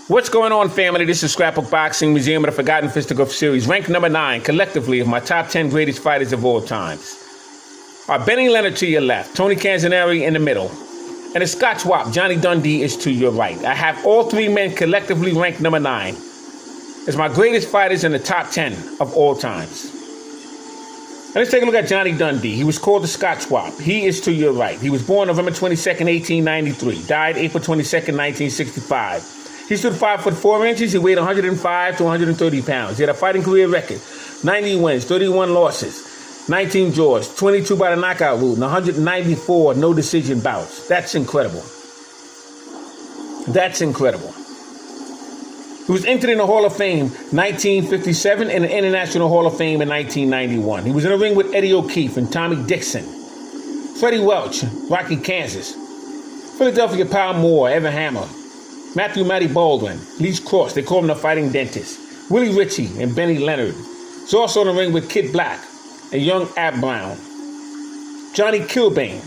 What's going on, family? This is Scrapbook Boxing Museum of the Forgotten Fisticuffs series, ranked number 9 collectively of my top 10 greatest fighters of all times. Benny Leonard to your left, Tony Canzoneri in the middle, and the Scotch Wop, Johnny Dundee, is to your right. I have all three men collectively ranked number 9 as my greatest fighters in the top 10 of all times. Now let's take a look at Johnny Dundee. He was called the Scotch Wop. He is to your right. He was born November 22nd, 1893, died April 22nd, 1965. He stood 5 foot 4 inches. He weighed 105 to 130 pounds. He had a fighting career record: 90 wins, 31 losses, 19 draws, 22 by the knockout route, and 194 no decision bouts. That's incredible. That's incredible. He was entered in the Hall of Fame 1957 and the International Hall of Fame in 1991. He was in a ring with Eddie O'Keefe and Tommy Dixon, Freddie Welch, Rocky Kansas, Philadelphia Pal Moore, Evan Hammer, Matthew Matty Baldwin, Leach Cross, they call him the Fighting Dentist, Willie Ritchie, and Benny Leonard. He's also in the ring with Kid Black and young Ab Brown, Johnny Kilbane.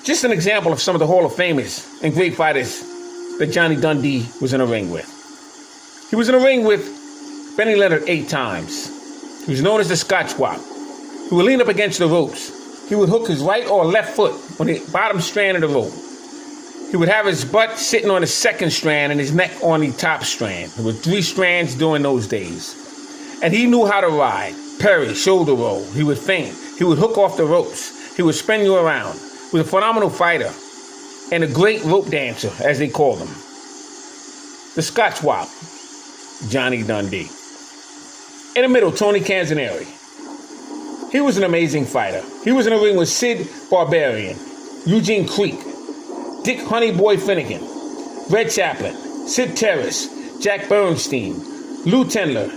Just an example of some of the Hall of Famers and great fighters that Johnny Dundee was in a ring with. He was in a ring with Benny Leonard 8 times. He was known as the Scotch Wop. He would lean up against the ropes. He would hook his right or left foot on the bottom strand of the rope. He would have his butt sitting on the second strand and his neck on the top strand. There were 3 strands during those days. And he knew how to ride. Parry, shoulder roll. He would feint. He would hook off the ropes. He would spin you around. He was a phenomenal fighter and a great rope dancer, as they called him. The Scotch Wop, Johnny Dundee. In the middle, Tony Canzoneri. He was an amazing fighter. He was in a ring with Sid Barbarian, Eugene Creek, Dick Honeyboy Finnegan, Red Chaplin, Sid Terrace, Jack Bernstein, Lou Tendler,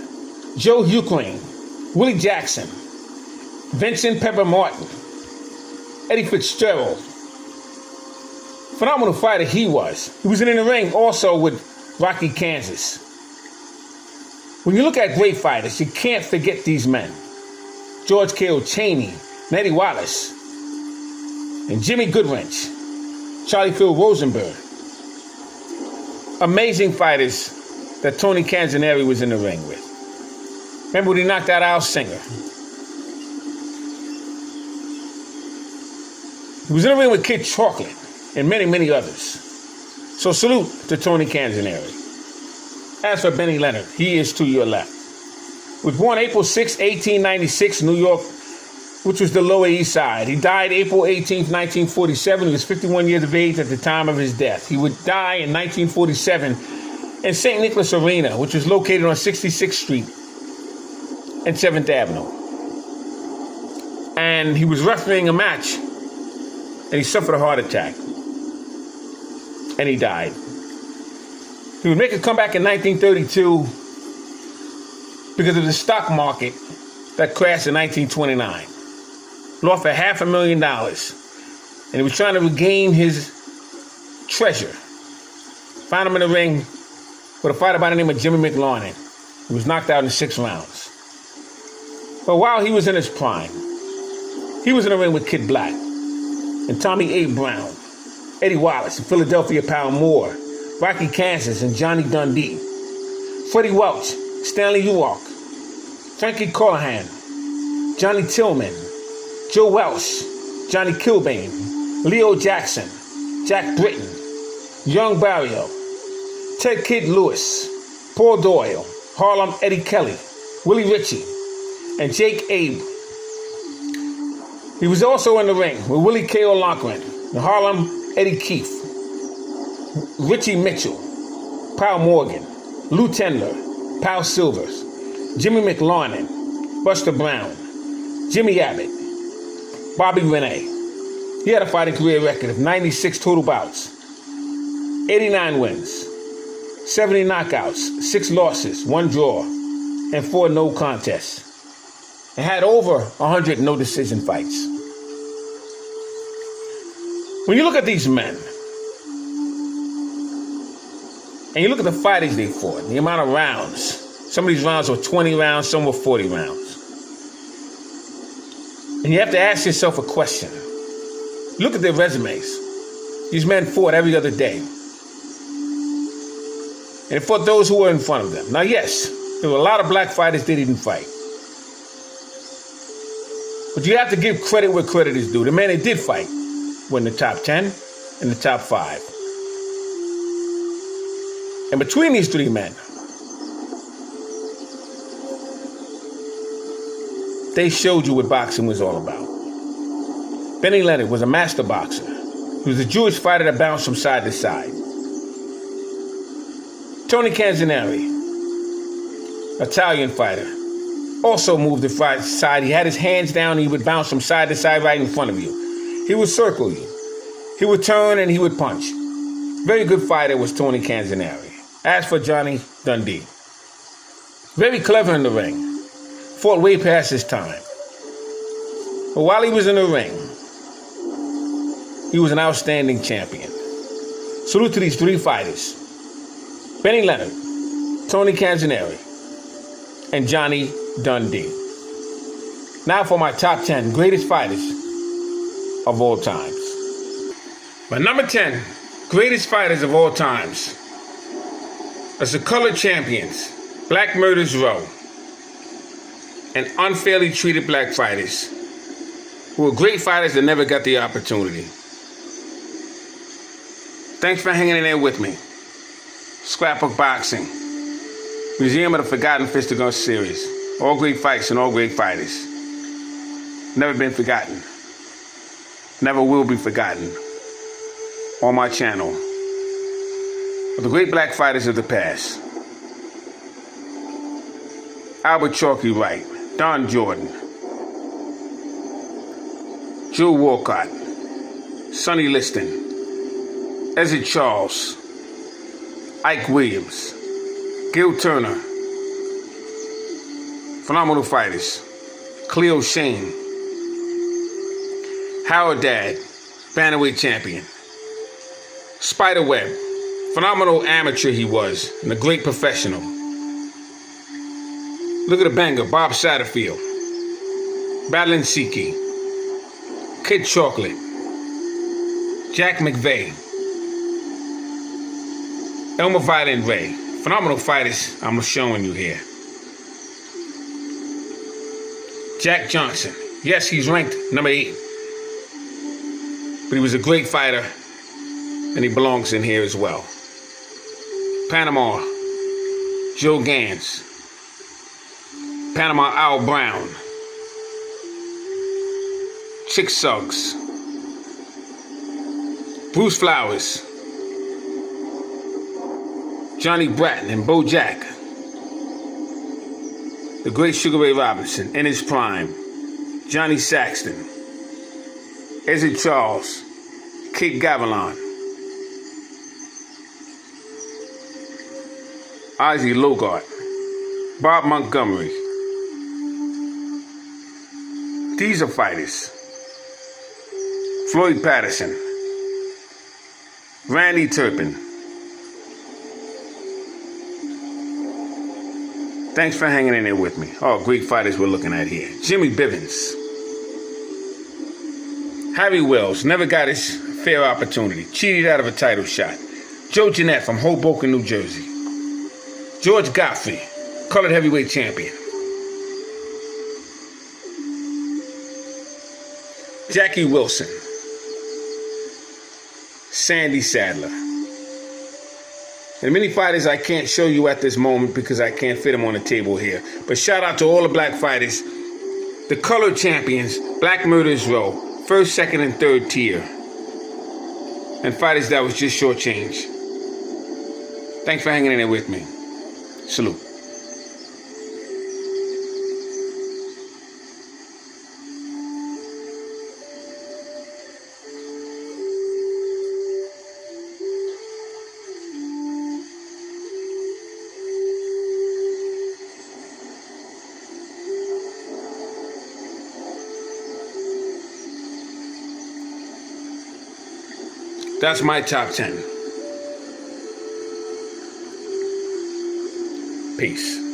Joe Ukraine, Willie Jackson, Vincent Pepper Martin, Eddie Fitzgerald. Phenomenal fighter he was. He was in the ring also with Rocky Kansas. When you look at great fighters, you can't forget these men: George K.O. Cheney, Eddie Wallace, and Jimmy Goodwrench, Charlie Phil Rosenberg. Amazing fighters that Tony Canzoneri was in the ring with. Remember when he knocked out Al Singer? He was in the ring with Kid Chocolate and many, many others. So salute to Tony Canzoneri. As for Benny Leonard, he is to your left. He was born April 6, 1896, New York, which was the Lower East Side. He died April 18, 1947. He was 51 years of age at the time of his death. He would die in 1947 in St. Nicholas Arena, which was located on 66th Street and 7th Avenue. And he was refereeing a match, and he suffered a heart attack. And he died. He would make a comeback in 1932 because of the stock market that crashed in 1929. Lost for $500,000, and he was trying to regain his treasure. Found him in the ring with a fighter by the name of Jimmy McLaurin. He was knocked out in 6 rounds. But while he was in his prime, he was in the ring with Kid Black and Tommy A. Brown, Eddie Wallace and Philadelphia Pal Moore, Rocky Kansas and Johnny Dundee, Freddie Welch, Stanley Urock, Frankie Callahan, Johnny Tillman, Joe Welsh, Johnny Kilbane, Leo Jackson, Jack Britton, Young Barrio, Ted Kid Lewis, Paul Doyle, Harlem Eddie Kelly, Willie Ritchie, and Jake Abe. He was also in the ring with Willie K.O. Lochran, and Harlem Eddie Keefe, Richie Mitchell, Pal Morgan, Lou Tendler, Pal Silvers, Jimmy McLaurin, Buster Brown, Jimmy Abbott, Bobby Renee. He had a fighting career record of 96 total bouts, 89 wins, 70 knockouts, 6 losses, 1 draw, and 4 no contests, and had over 100 no decision fights. When you look at these men, and you look at the fighters they fought, the amount of rounds, some of these rounds were 20 rounds, some were 40 rounds. And you have to ask yourself a question. Look at their resumes. These men fought every other day. And it fought those who were in front of them. Now, yes, there were a lot of black fighters that didn't fight. But you have to give credit where credit is due. The men that did fight were in the top 10 and the top 5. And between these 3 men, they showed you what boxing was all about. Benny Leonard was a master boxer. He was a Jewish fighter that bounced from side to side. Tony Canzoneri, Italian fighter, also moved to side. He had his hands down. He would bounce from side to side right in front of you. He would circle you. He would turn and he would punch. Very good fighter was Tony Canzoneri. As for Johnny Dundee, very clever in the ring. Fought way past his time. But while he was in the ring, he was an outstanding champion. Salute to these 3 fighters: Benny Leonard, Tony Canzoneri, and Johnny Dundee. Now for my top 10 greatest fighters of all times. My number 10 greatest fighters of all times is the colored champions, Black Murderers Row, and unfairly treated black fighters who were great fighters that never got the opportunity. Thanks for hanging in there with me. Scrapbook Boxing, Museum of the Forgotten Fisticuffs series. All great fights and all great fighters. Never been forgotten. Never will be forgotten. On my channel. Of the great black fighters of the past. Albert Chalky Wright, Don Jordan, Joe Walcott, Sonny Liston, Ezzard Charles, Ike Williams, Gil Turner, phenomenal fighters, Cleo Shane, Howard Dad, bantamweight champion, Spiderweb, phenomenal amateur he was, and a great professional. Look at the banger, Bob Satterfield, Madeline Siki, Kid Chocolate, Jack McVeigh, Elmer Violent Ray. Phenomenal fighters I'm showing you here. Jack Johnson. Yes, he's ranked number 8. But he was a great fighter, and he belongs in here as well. Panama, Joe Gans. Panama Al Brown. Chick Suggs. Bruce Flowers. Johnny Bratton and Bo Jack. The great Sugar Ray Robinson in his prime. Johnny Saxton. Ezzard Charles. Kid Gavilan. Ozzie Logart. Bob Montgomery. These are fighters. Floyd Patterson. Randy Turpin. Thanks for hanging in there with me. Oh, great fighters we're looking at here. Jimmy Bivens. Harry Wells, never got his fair opportunity. Cheated out of a title shot. Joe Jeanette from Hoboken, New Jersey. George Godfrey, colored heavyweight champion. Jackie Wilson. Sandy Sadler. And many fighters I can't show you at this moment because I can't fit them on the table here. But shout out to all the black fighters. The colored champions, Black Murderers Row. First, second, and third tier. And fighters that was just shortchanged. Thanks for hanging in there with me. Salute. That's my top 10. Peace.